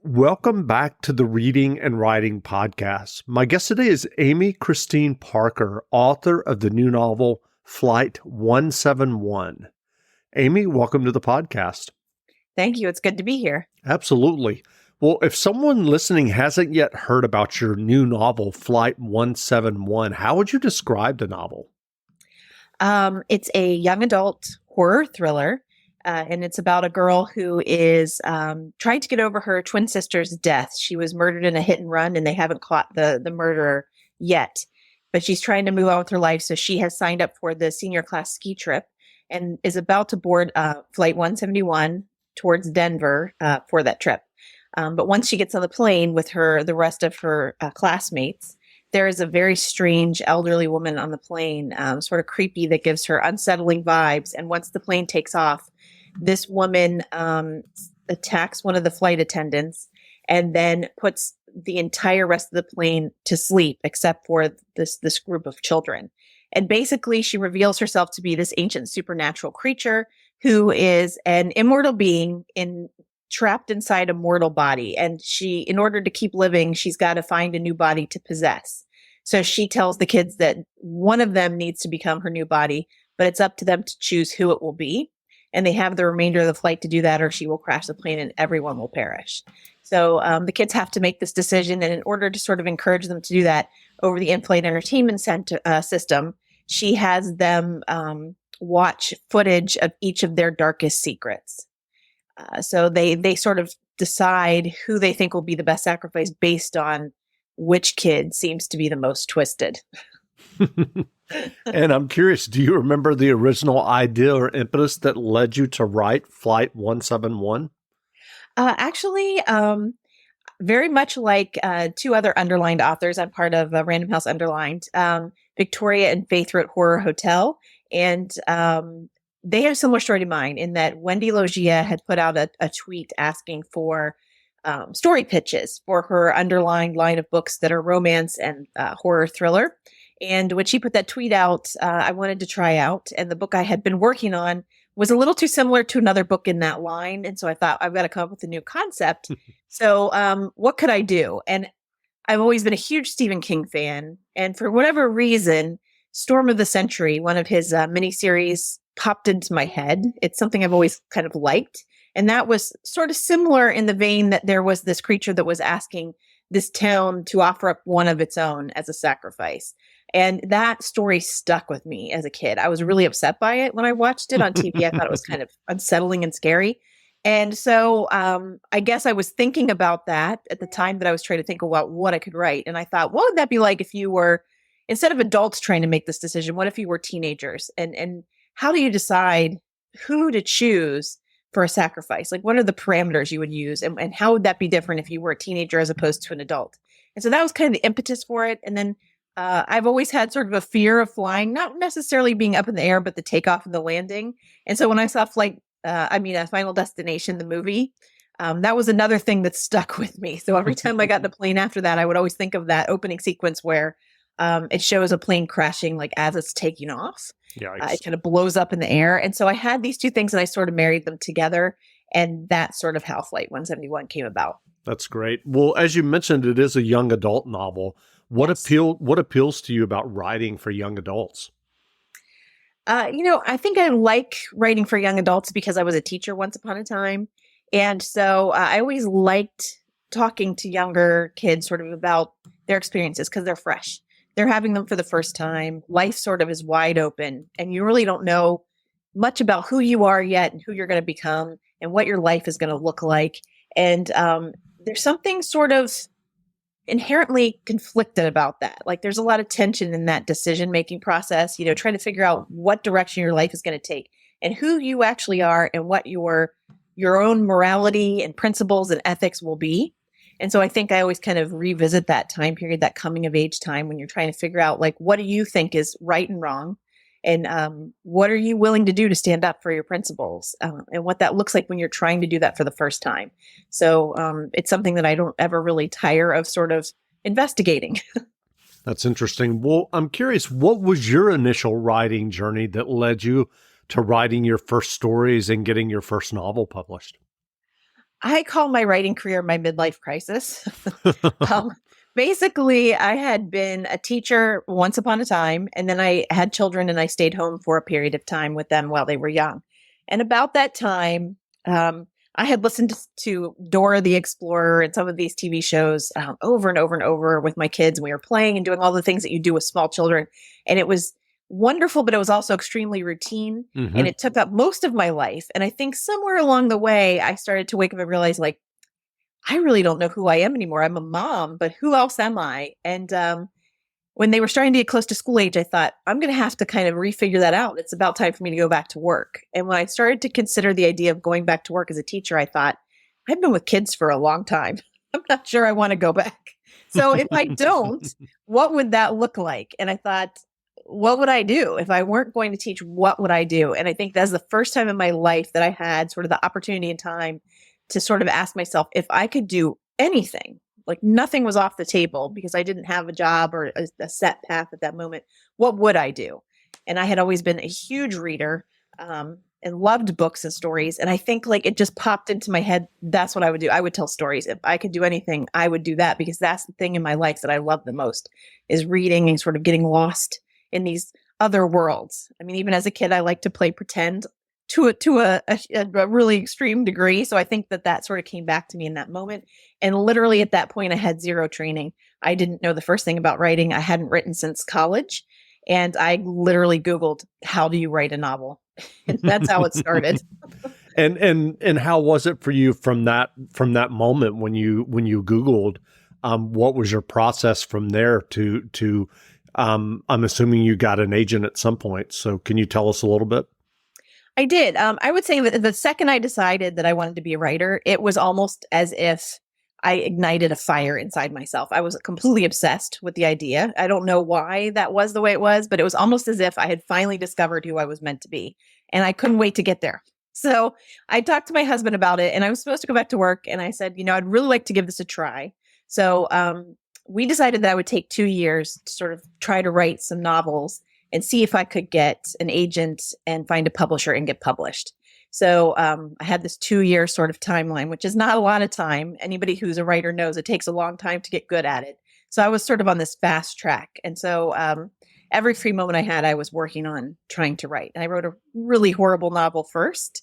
Welcome back to the Reading and Writing Podcast. My guest today is Amy Christine Parker, author of the new novel Flight 171. Amy, welcome to the podcast. Thank you. It's good to be here. Absolutely. Well, if someone listening hasn't yet heard about your new novel, Flight 171, how would you describe the novel? It's a young adult horror thriller, and it's about a girl who is trying to get over her twin sister's death. She was murdered in a hit and run, and they haven't caught the murderer yet. But she's trying to move on with her life, so she has signed up for the senior class ski trip and is about to board Flight 171 towards Denver for that trip. But once she gets on the plane with the rest of her classmates, there is a very strange elderly woman on the plane, sort of creepy, that gives her unsettling vibes. And once the plane takes off, this woman attacks one of the flight attendants and then puts the entire rest of the plane to sleep, except for this group of children. And basically, she reveals herself to be this ancient supernatural creature who is an immortal being trapped inside a mortal body. And in order to keep living, she's got to find a new body to possess. So she tells the kids that one of them needs to become her new body, but it's up to them to choose who it will be. And they have the remainder of the flight to do that, or she will crash the plane and everyone will perish. So the kids have to make this decision. And in order to sort of encourage them to do that over the in-flight entertainment system, she has them watch footage of each of their darkest secrets. So they sort of decide who they think will be the best sacrifice based on which kid seems to be the most twisted. And I'm curious, do you remember the original idea or impetus that led you to write Flight 171? Actually, very much like two other underlined authors. I'm part of Random House Underlined, Victoria and Faith wrote Horror Hotel. And they have a similar story to mine in that Wendy Logia had put out a tweet asking for story pitches for her underlined line of books that are romance and horror thriller. And when she put that tweet out, I wanted to try out. And the book I had been working on was a little too similar to another book in that line. And so I thought, I've got to come up with a new concept. So what could I do? And I've always been a huge Stephen King fan. And for whatever reason, Storm of the Century, one of his miniseries, popped into my head. It's something I've always kind of liked. And that was sort of similar in the vein that there was this creature that was asking this town to offer up one of its own as a sacrifice. And that story stuck with me as a kid. I was really upset by it when I watched it on TV. I thought it was kind of unsettling and scary. And so I guess I was thinking about that at the time that I was trying to think about what I could write. And I thought, what would that be like if you were, instead of adults trying to make this decision, what if you were teenagers? And how do you decide who to choose for a sacrifice? Like, what are the parameters you would use? And how would that be different if you were a teenager as opposed to an adult? And so that was kind of the impetus for it. And then I've always had sort of a fear of flying, not necessarily being up in the air, but the takeoff and the landing. And so when I saw Final Destination, the movie, that was another thing that stuck with me. So every time I got in a plane after that, I would always think of that opening sequence where it shows a plane crashing like as it's taking off. Yeah, it kind of blows up in the air. And so I had these two things and I sort of married them together. And that's sort of how Flight 171 came about. That's great. Well, as you mentioned, it is a young adult novel. What appeals to you about writing for young adults? I think I like writing for young adults because I was a teacher once upon a time. And so I always liked talking to younger kids sort of about their experiences because they're fresh. They're having them for the first time. Life sort of is wide open and you really don't know much about who you are yet and who you're going to become and what your life is going to look like. And there's something sort of inherently conflicted about that. Like there's a lot of tension in that decision-making process, trying to figure out what direction your life is going to take and who you actually are and what your own morality and principles and ethics will be. And so I think I always kind of revisit that time period, that coming of age time when you're trying to figure out like, what do you think is right and wrong? And what are you willing to do to stand up for your principles and what that looks like when you're trying to do that for the first time. So it's something that I don't ever really tire of sort of investigating. That's interesting. Well, I'm curious, what was your initial writing journey that led you to writing your first stories and getting your first novel published? I call my writing career my midlife crisis. um, Basically, I had been a teacher once upon a time, and then I had children and I stayed home for a period of time with them while they were young. And about that time, I had listened to Dora the Explorer and some of these TV shows over and over and over with my kids. And we were playing and doing all the things that you do with small children. And it was wonderful, but it was also extremely routine. And it took up most of my life. And I think somewhere along the way, I started to wake up and realize, like, I really don't know who I am anymore. I'm a mom, but who else am I? And when they were starting to get close to school age, I thought, I'm going to have to kind of refigure that out. It's about time for me to go back to work. And when I started to consider the idea of going back to work as a teacher, I thought, I've been with kids for a long time. I'm not sure I want to go back. So if I don't, what would that look like? And I thought, what would I do if I weren't going to teach? What would I do? And I think that's the first time in my life that I had sort of the opportunity and time to sort of ask myself if I could do anything, like nothing was off the table because I didn't have a job or a set path at that moment. What would I do? And I had always been a huge reader and loved books and stories. And I think like it just popped into my head. That's what I would do. I would tell stories. If I could do anything, I would do that because that's the thing in my life that I love the most is reading and sort of getting lost in these other worlds. I mean, even as a kid, I like to play pretend to a really extreme degree. So I think that sort of came back to me in that moment. And literally at that point, I had zero training. I didn't know the first thing about writing. I hadn't written since college. And I literally Googled, how do you write a novel? And that's how it started. And how was it for you from that moment when you Googled? What was your process from there to I'm assuming you got an agent at some point. So can you tell us a little bit? I did. I would say that the second I decided that I wanted to be a writer, it was almost as if I ignited a fire inside myself. I was completely obsessed with the idea. I don't know why that was the way it was, but it was almost as if I had finally discovered who I was meant to be. And I couldn't wait to get there. So I talked to my husband about it and I was supposed to go back to work. And I said, I'd really like to give this a try. So we decided that I would take 2 years to sort of try to write some novels and see if I could get an agent and find a publisher and get published. So I had this 2-year sort of timeline, which is not a lot of time. Anybody who's a writer knows it takes a long time to get good at it. So I was sort of on this fast track. And so every free moment I had, I was working on trying to write. And I wrote a really horrible novel first,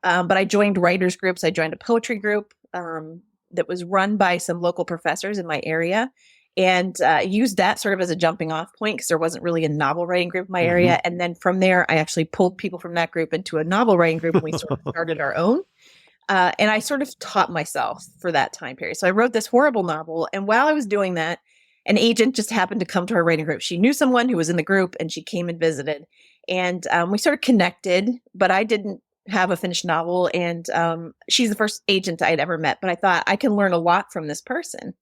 but I joined writers groups. I joined a poetry group that was run by some local professors in my area. And used that sort of as a jumping off point because there wasn't really a novel writing group in my area. And then from there, I actually pulled people from that group into a novel writing group and we sort of started our own. And I sort of taught myself for that time period. So I wrote this horrible novel. And while I was doing that, an agent just happened to come to our writing group. She knew someone who was in the group and she came and visited. And we sort of connected, but I didn't have a finished novel. And she's the first agent I'd ever met. But I thought I can learn a lot from this person.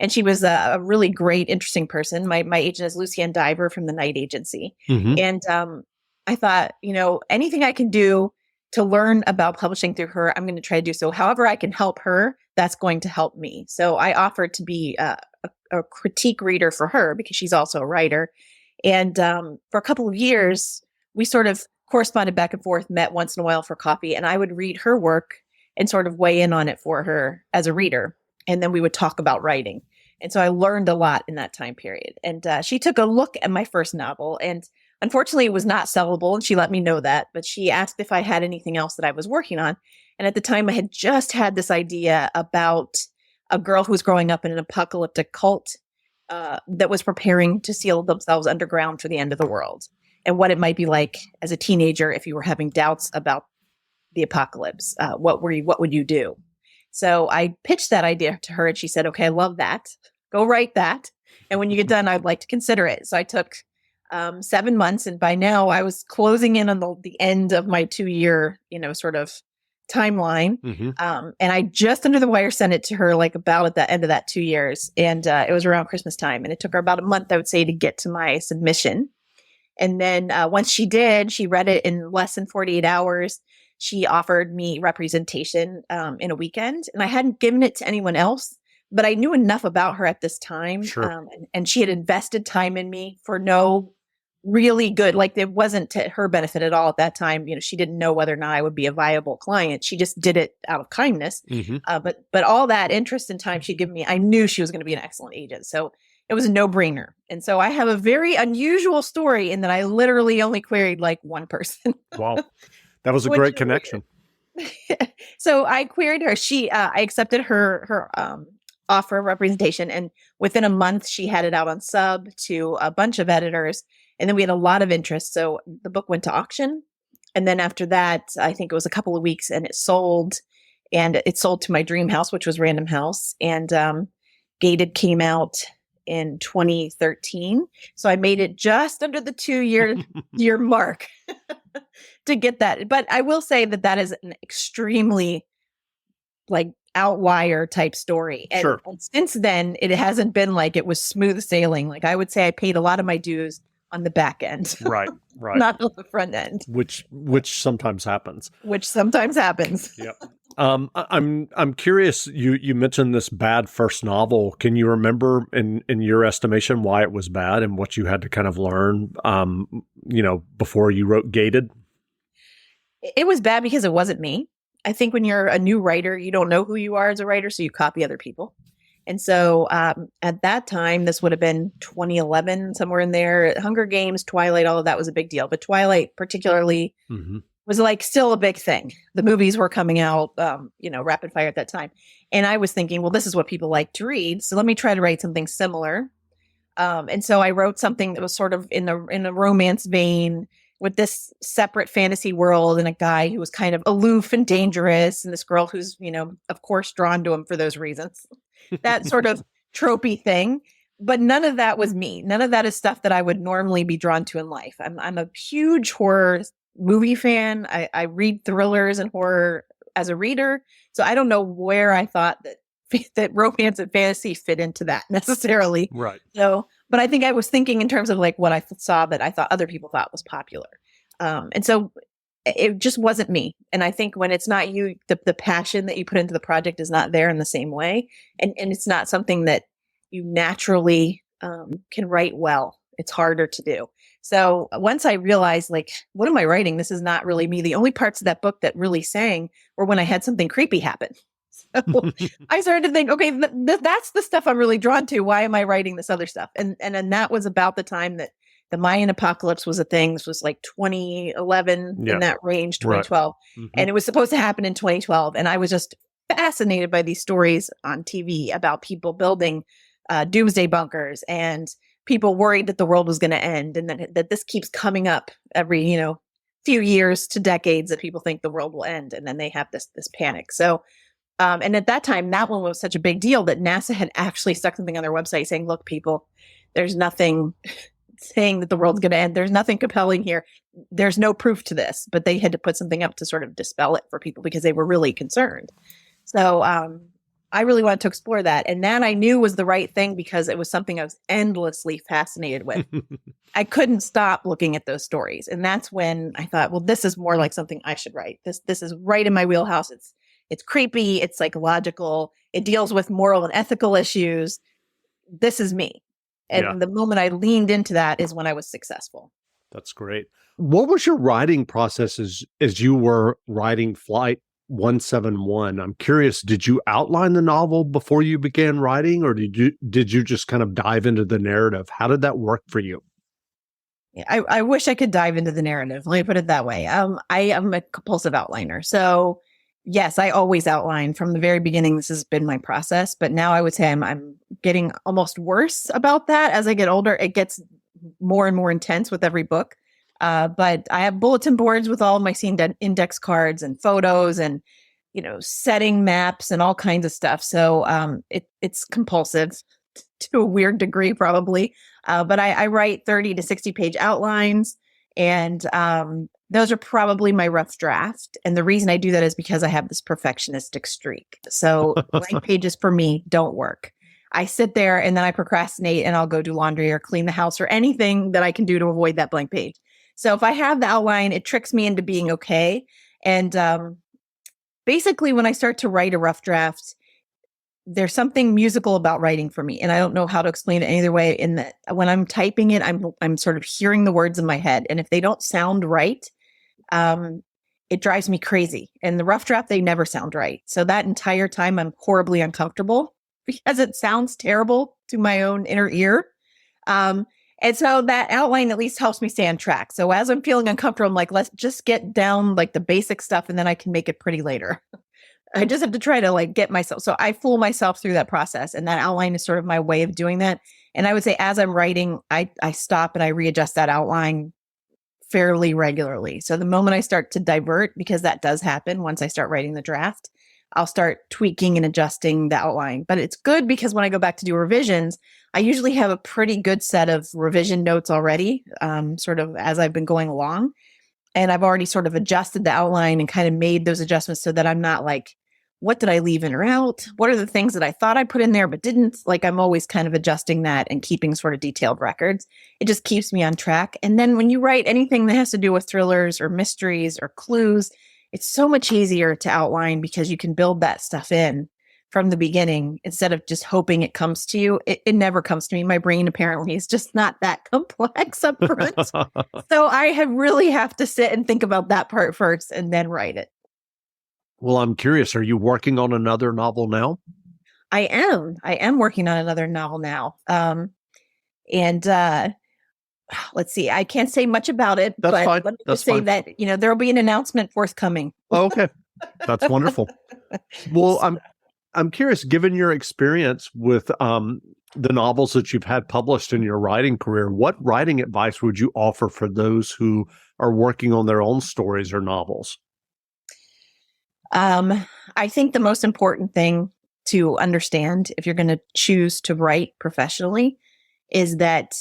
And she was a really great, interesting person. My agent is Lucienne Diver from the Night Agency. And I thought, anything I can do to learn about publishing through her, I'm going to try to do so. However I can help her, that's going to help me. So I offered to be a critique reader for her because she's also a writer. And for a couple of years, we sort of corresponded back and forth, met once in a while for coffee, and I would read her work and sort of weigh in on it for her as a reader. And then we would talk about writing. And so I learned a lot in that time period. And she took a look at my first novel. And unfortunately, it was not sellable. And she let me know that. But she asked if I had anything else that I was working on. And at the time, I had just had this idea about a girl who was growing up in an apocalyptic cult that was preparing to seal themselves underground for the end of the world. And what it might be like as a teenager if you were having doubts about the apocalypse. What would you do? So I pitched that idea to her and she said, okay, I love that. Go write that. And when you get done, I'd like to consider it. So I took 7 months. And by now I was closing in on the end of my 2-year, sort of timeline. And I just under the wire sent it to her like about at the end of that 2 years. And it was around Christmas time. And it took her about a month, I would say, to get to my submission. And then once she did, she read it in less than 48 hours. She offered me representation in a weekend, and I hadn't given it to anyone else, but I knew enough about her at this time. Sure. And she had invested time in me for no really good. Like it wasn't to her benefit at all at that time. She didn't know whether or not I would be a viable client. She just did it out of kindness. Mm-hmm. But all that interest and time she'd given me, I knew she was going to be an excellent agent. So it was a no-brainer. And so I have a very unusual story in that I literally only queried like one person. Wow. That was a great connection. So I queried her. I accepted her offer of representation, and within a month she had it out on sub to a bunch of editors. And then we had a lot of interest. So the book went to auction. And then after that, I think it was a couple of weeks and it sold. And it sold to my dream house, which was Random House. And Gated came out in 2013. So I made it just under the 2-year mark to get that. But I will say that is an extremely like outlier type story. And, sure. And since then, it hasn't been like it was smooth sailing. Like I would say I paid a lot of my dues on the back end. Right. Not on the front end. Which sometimes happens. Yep. I'm curious, you mentioned this bad first novel. Can you remember in your estimation why it was bad and what you had to kind of learn before you wrote Gated? It was bad because it wasn't me. I think when you're a new writer, you don't know who you are as a writer, so you copy other people. And so at that time, this would have been 2011, somewhere in there. Hunger Games, Twilight, all of that was a big deal. But Twilight particularly was like still a big thing. The movies were coming out, rapid fire at that time. And I was thinking, well, this is what people like to read. So let me try to write something similar. And so I wrote something that was sort of in a romance vein with this separate fantasy world and a guy who was kind of aloof and dangerous. And this girl who's, of course, drawn to him for those reasons. That sort of tropey thing. But none of that was me. None of that is stuff that I would normally be drawn to in life. I'm a huge horror movie fan. I read thrillers and horror as a reader. So I don't know where I thought that romance and fantasy fit into that necessarily. Right. So, but I think I was thinking in terms of like what I saw that I thought other people thought was popular. And so it just wasn't me. And I think when it's not you, the passion that you put into the project is not there in the same way. And it's not something that you naturally can write well. It's harder to do. So once I realized, like, what am I writing? This is not really me. The only parts of that book that really sang were when I had something creepy happen. So I started to think, okay, that's the stuff I'm really drawn to. Why am I writing this other stuff? And then that was about the time that the Mayan apocalypse was a thing. This was like 2011 in that range, 2012. Right. And it was supposed to happen in 2012. And I was just fascinated by these stories on TV about people building doomsday bunkers and people worried that the world was going to end. And that this keeps coming up every, few years to decades that people think the world will end. And then they have this panic. So, and at that time, that one was such a big deal that NASA had actually stuck something on their website saying, look, people, there's nothing saying that the world's going to end. There's nothing compelling here. There's no proof to this, but they had to put something up to sort of dispel it for people because they were really concerned. So I really wanted to explore that. And that I knew was the right thing because it was something I was endlessly fascinated with. I couldn't stop looking at those stories. And that's when I thought, well, this is more like something I should write. This is right in my wheelhouse. It's creepy. It's psychological. It deals with moral and ethical issues. This is me. And the moment I leaned into that is when I was successful. That's great. What was your writing process as you were writing Flight 171? I'm curious, did you outline the novel before you began writing, or did you just kind of dive into the narrative? How did that work for you? I wish I could dive into the narrative. Let me put it that way. I am a compulsive outliner. So yes, I always outline from the very beginning. This has been my process, but now I would say I'm getting almost worse about that. As I get older, it gets more and more intense with every book. But I have bulletin boards with all of my scene index cards and photos and, setting maps and all kinds of stuff. So it's compulsive to a weird degree, probably. But I write 30 to 60 page outlines, and those are probably my rough draft. And the reason I do that is because I have this perfectionistic streak. So blank pages for me don't work. I sit there and then I procrastinate and I'll go do laundry or clean the house or anything that I can do to avoid that blank page. So if I have the outline, it tricks me into being okay. And basically, when I start to write a rough draft, there's something musical about writing for me, and I don't know how to explain it any other way. In that, when I'm typing it, I'm sort of hearing the words in my head, and if they don't sound right, it drives me crazy. And the rough draft, they never sound right. So that entire time, I'm horribly uncomfortable because it sounds terrible to my own inner ear. And so that outline at least helps me stay on track. So as I'm feeling uncomfortable, I'm like, let's just get down like the basic stuff, and then I can make it pretty later. I just have to try to like get myself. So I fool myself through that process, and that outline is sort of my way of doing that. And I would say as I'm writing, I stop and I readjust that outline fairly regularly. So the moment I start to divert, because that does happen once I start writing the draft, I'll start tweaking and adjusting the outline. But it's good because when I go back to do revisions, I usually have a pretty good set of revision notes already, sort of as I've been going along. And I've already sort of adjusted the outline and kind of made those adjustments so that I'm not like, what did I leave in or out? What are the things that I thought I put in there but didn't? Like, I'm always kind of adjusting that and keeping sort of detailed records. It just keeps me on track. And then when you write anything that has to do with thrillers or mysteries or clues, it's so much easier to outline because you can build that stuff in from the beginning instead of just hoping it comes to you. It never comes to me. My brain apparently is just not that complex up front. So I really have to sit and think about that part first and then write it. Well, I'm curious, are you working on another novel now? I am working on another novel now. And let's see, I can't say much about it, That's but fine. let me That's just say fine. that, there'll be an announcement forthcoming. Oh, okay. That's wonderful. Well, I'm curious, given your experience with the novels that you've had published in your writing career, what writing advice would you offer for those who are working on their own stories or novels? I think the most important thing to understand if you're going to choose to write professionally is that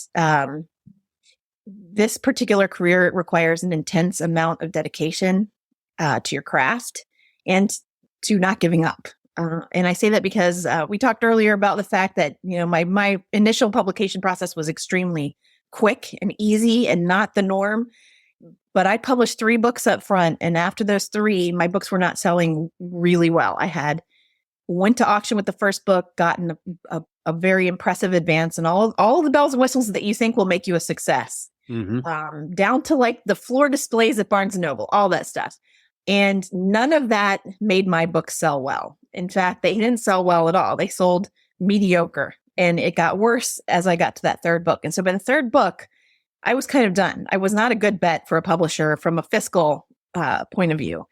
this particular career requires an intense amount of dedication to your craft and to not giving up. And I say that because we talked earlier about the fact that, my initial publication process was extremely quick and easy and not the norm. But I published 3 books up front. And after those 3, my books were not selling really well. I went to auction with the first book, gotten a very impressive advance, and all the bells and whistles that you think will make you a success, down to like the floor displays at Barnes & Noble, all that stuff. And none of that made my books sell well. In fact, they didn't sell well at all. They sold mediocre. And it got worse as I got to that 3rd book. And so by the 3rd book, I was kind of done. I was not a good bet for a publisher from a fiscal point of view.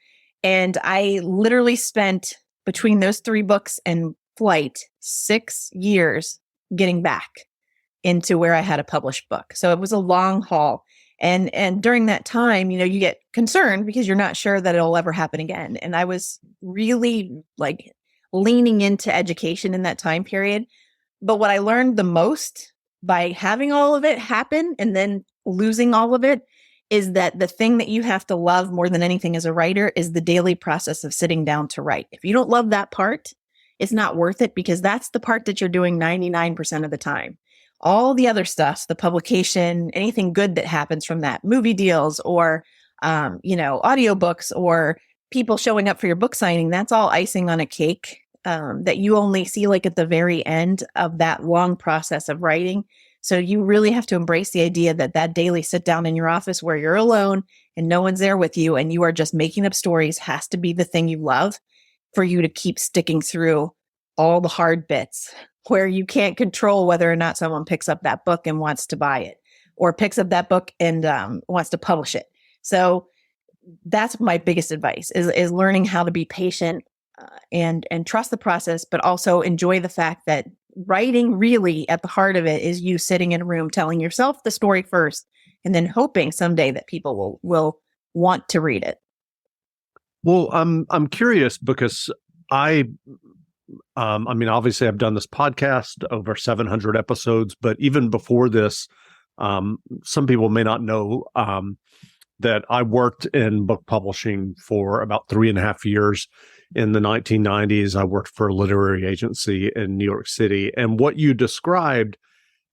And I literally spent between those 3 books and Flight 6 years getting back into where I had a published book. So it was a long haul. And during that time, you get concerned because you're not sure that it'll ever happen again. And I was really like leaning into education in that time period. But what I learned the most by having all of it happen and then losing all of it is that the thing that you have to love more than anything as a writer is the daily process of sitting down to write. If you don't love that part, it's not worth it because that's the part that you're doing 99% of the time. All the other stuff, the publication, anything good that happens from that, movie deals or, audiobooks or people showing up for your book signing, that's all icing on a cake. That you only see like at the very end of that long process of writing. So you really have to embrace the idea that daily sit down in your office where you're alone and no one's there with you and you are just making up stories has to be the thing you love for you to keep sticking through all the hard bits where you can't control whether or not someone picks up that book and wants to buy it or picks up that book and wants to publish it. So that's my biggest advice is learning how to be patient and trust the process, but also enjoy the fact that writing really at the heart of it is you sitting in a room telling yourself the story first and then hoping someday that people will want to read it. Well, I'm curious because obviously I've done this podcast over 700 episodes, but even before this, some people may not know that I worked in book publishing for about 3.5 years. In the 1990s, I worked for a literary agency in New York City. And what you described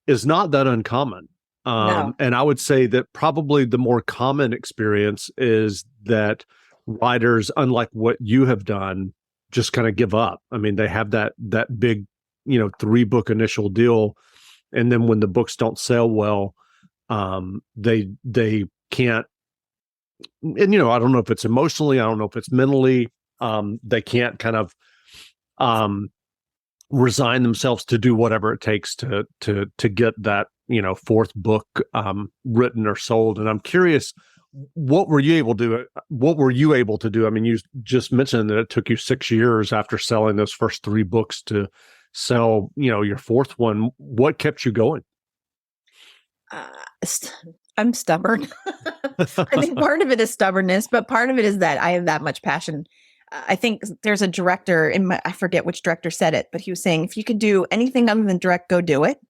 is not that uncommon. No. And I would say that probably the more common experience is that writers, unlike what you have done, just kind of give up. I mean, they have that big, 3-book initial deal, and then when the books don't sell well, they can't. And I don't know if it's emotionally, I don't know if it's mentally, they can't kind of resign themselves to do whatever it takes to get that 4th book written or sold. And I'm curious, what were you able to do? I mean, you just mentioned that it took you 6 years after selling those first 3 books to sell your 4th one. What kept you going? I'm stubborn. I think part of it is stubbornness, but part of it is that I have that much passion. I think there's a director I forget which director said it, but he was saying, if you could do anything other than direct, go do it.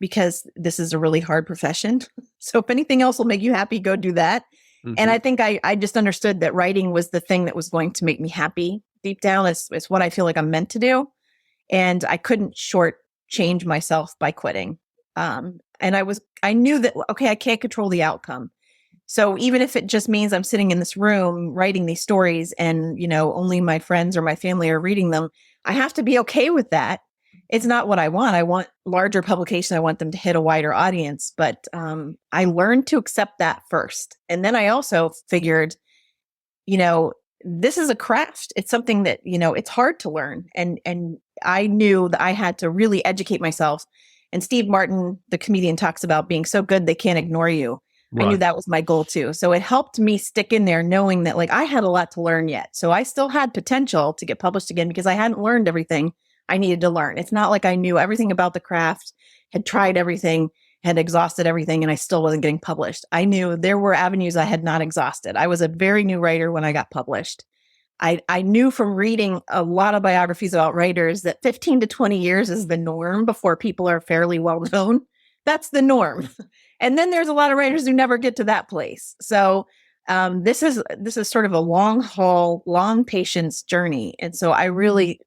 Because this is a really hard profession. So if anything else will make you happy, go do that. Mm-hmm. And I think I just understood that writing was the thing that was going to make me happy deep down. It's what I feel like I'm meant to do. And I couldn't shortchange myself by quitting. And I knew that, okay, I can't control the outcome. So even if it just means I'm sitting in this room writing these stories and, only my friends or my family are reading them, I have to be okay with that. It's not what I want. I want larger publication. I want them to hit a wider audience. But I learned to accept that first. And then I also figured, this is a craft. It's something that, it's hard to learn. And I knew that I had to really educate myself. And Steve Martin, the comedian, talks about being so good they can't ignore you. Right. I knew that was my goal too. So it helped me stick in there knowing that I had a lot to learn yet. So I still had potential to get published again because I hadn't learned everything I needed to learn. It's not like I knew everything about the craft, had tried everything, had exhausted everything, and I still wasn't getting published. I knew there were avenues I had not exhausted. I was a very new writer when I got published. I knew from reading a lot of biographies about writers that 15 to 20 years is the norm before people are fairly well known. That's the norm. And then there's a lot of writers who never get to that place. So this is sort of a long haul, long patience journey. And so I really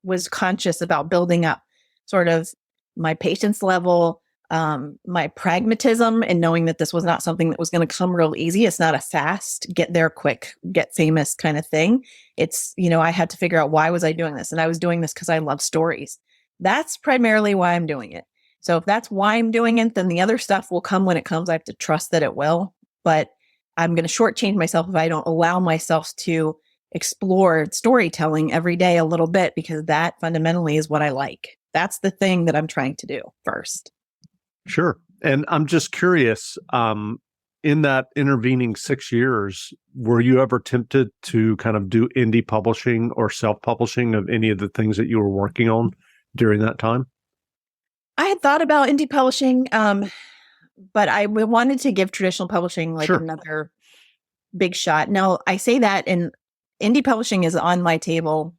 was conscious about building up sort of my patience level, my pragmatism, and knowing that this was not something that was going to come real easy. It's not a fast, get there quick, get famous kind of thing. It's, I had to figure out, why was I doing this? And I was doing this because I love stories. That's primarily why I'm doing it. So if that's why I'm doing it, then the other stuff will come when it comes. I have to trust that it will, but I'm going to shortchange myself if I don't allow myself to explore storytelling every day a little bit, because that fundamentally is what I like. That's the thing that I'm trying to do first. Sure. And I'm just curious, in that intervening 6 years, were you ever tempted to kind of do indie publishing or self-publishing of any of the things that you were working on during that time? I had thought about indie publishing, but I wanted to give traditional publishing Sure. another big shot. Now, I say that, and indie publishing is on my table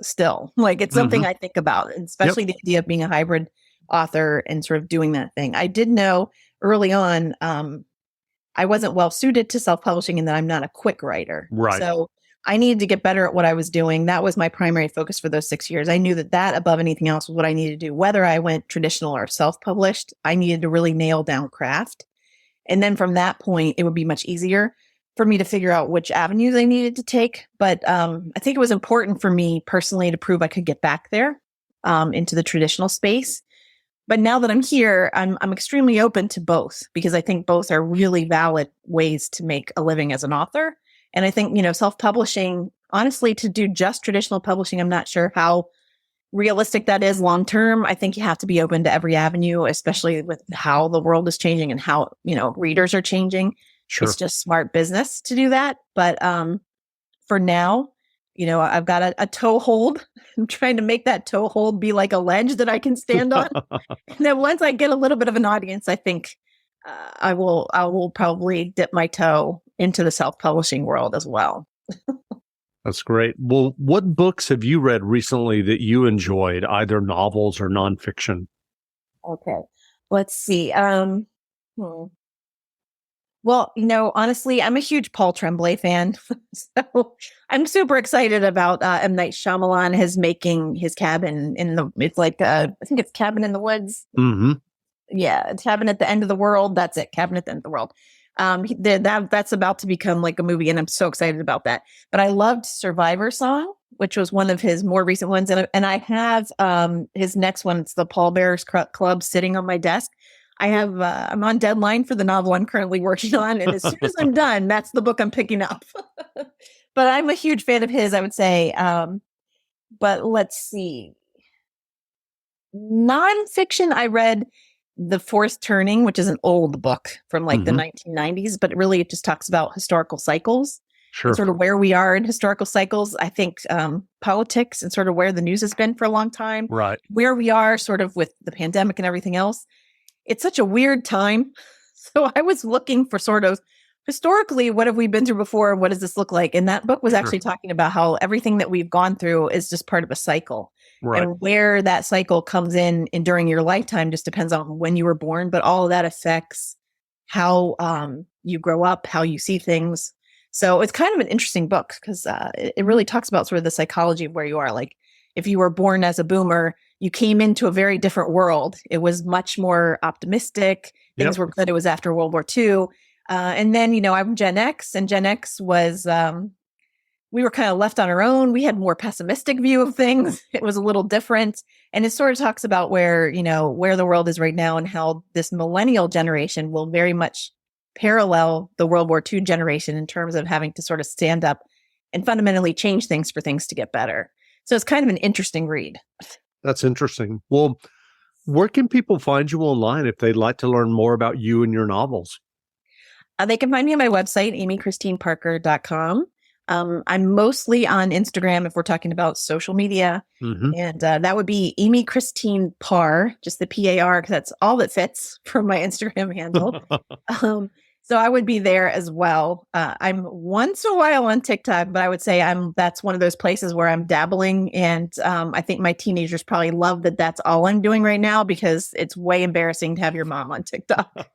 still. It's something I think about, especially the idea of being a hybrid author and sort of doing that thing. I did know early on I wasn't well suited to self-publishing, and that I'm not a quick writer. Right. So I needed to get better at what I was doing. That was my primary focus for those 6 years. I knew that above anything else was what I needed to do. Whether I went traditional or self-published, I needed to really nail down craft. And then from that point, it would be much easier for me to figure out which avenues I needed to take. But I think it was important for me personally to prove I could get back there into the traditional space. But now that I'm here, I'm extremely open to both, because I think both are really valid ways to make a living as an author. And I think, self-publishing, honestly, to do just traditional publishing, I'm not sure how realistic that is long term. I think you have to be open to every avenue, especially with how the world is changing and how, readers are changing. Sure. It's just smart business to do that. But for now, I've got a toehold. I'm trying to make that toehold be like a ledge that I can stand on. And then once I get a little bit of an audience, I think I will probably dip my toe into the self-publishing world as well. That's great. Well, what books have you read recently that you enjoyed, either novels or nonfiction? Okay. Let's see. Well, honestly, I'm a huge Paul Tremblay fan. So I'm super excited about M. Night Shyamalan is making his Cabin in the, I think it's Cabin in the Woods. Mm-hmm. Yeah, Cabin at the End of the World. That's it. Cabin at the End of the World. That's about to become like a movie, and I'm so excited about that. But I loved Survivor Song, which was one of his more recent ones. And I have his next one. It's the Pallbearers Club sitting on my desk. I'm on deadline for the novel I'm currently working on. And as soon as I'm done, that's the book I'm picking up. But I'm a huge fan of his, I would say. But let's see. Nonfiction, I read The Fourth Turning, which is an old book from like the 1990s, but really it just talks about historical cycles. Sure. Sort of where we are in historical cycles. I think politics and sort of where the news has been for a long time. Right. Where we are sort of with the pandemic and everything else. It's such a weird time. So I was looking for sort of historically, what have we been through before? What does this look like? And that book was actually talking about how everything that we've gone through is just part of a cycle. Right. And where that cycle comes in and during your lifetime just depends on when you were born. But all of that affects how you grow up, how you see things. So it's kind of an interesting book because it really talks about sort of the psychology of where you are. Like if you were born as a boomer, you came into a very different world. It was much more optimistic. Things were good. It was after World War II. And then, I'm Gen X, and Gen X was, we were kind of left on our own. We had more pessimistic view of things. It was a little different. And it sort of talks about where the world is right now and how this millennial generation will very much parallel the World War II generation in terms of having to sort of stand up and fundamentally change things for things to get better. So it's kind of an interesting read. That's interesting. Well, where can people find you online if they'd like to learn more about you and your novels? They can find me on my website, amychristineparker.com. I'm mostly on Instagram if we're talking about social media. And that would be Amy Christine Parr, just the P-A-R, because that's all that fits from my Instagram handle. So I would be there as well. I'm once in a while on TikTok, but I would say that's one of those places where I'm dabbling. And I think my teenagers probably love that that's all I'm doing right now because it's way embarrassing to have your mom on TikTok.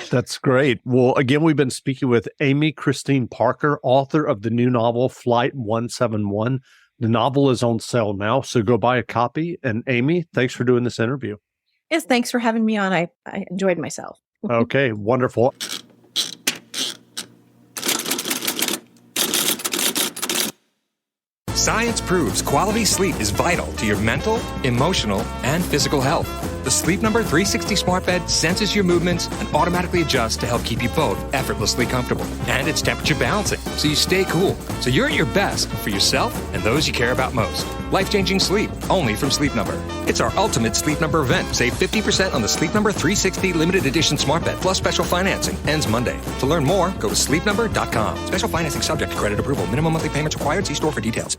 That's great. Well, again, we've been speaking with Amy Christine Parker, author of the new novel, Flight 171. The novel is on sale now, so go buy a copy. And Amy, thanks for doing this interview. Yes, thanks for having me on. I enjoyed myself. Okay, wonderful. Science proves quality sleep is vital to your mental, emotional, and physical health. The Sleep Number 360 smart bed senses your movements and automatically adjusts to help keep you both effortlessly comfortable. And it's temperature balancing, so you stay cool. So you're at your best for yourself and those you care about most. Life-changing sleep, only from Sleep Number. It's our ultimate Sleep Number event. Save 50% on the Sleep Number 360 limited edition smart bed, plus special financing. Ends Monday. To learn more, go to sleepnumber.com. Special financing subject to credit approval. Minimum monthly payments required. See store for details.